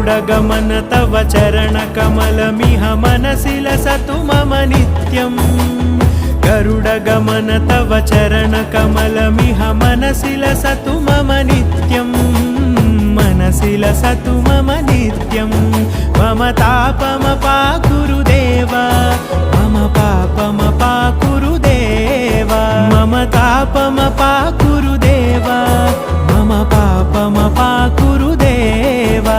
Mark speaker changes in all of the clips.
Speaker 1: गरुडगमन तव चरणकमलमिह मनसि लसतु मम नित्यम् गरुडगमन तव चरणकमलमिह मनसि लसतु मम नित्यम् मनसि लसतु मम नित्यम् मम तापमपाकुरु देव मम पापमपाकुरु देव मम तापमपाकुरु देव मम पापमपाकुरु देव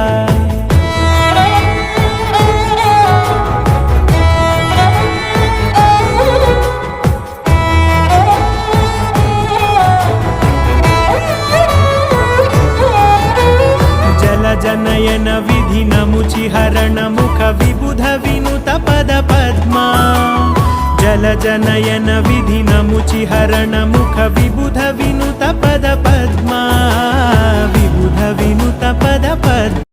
Speaker 1: जनयन विधिनमुचिहरण मुख विबुध विनुत पद पद्मा जल जनयन विधिनमुचिहरण मुख विबुध विनुत पद पद्मा विबुध विनुत पद पद्मा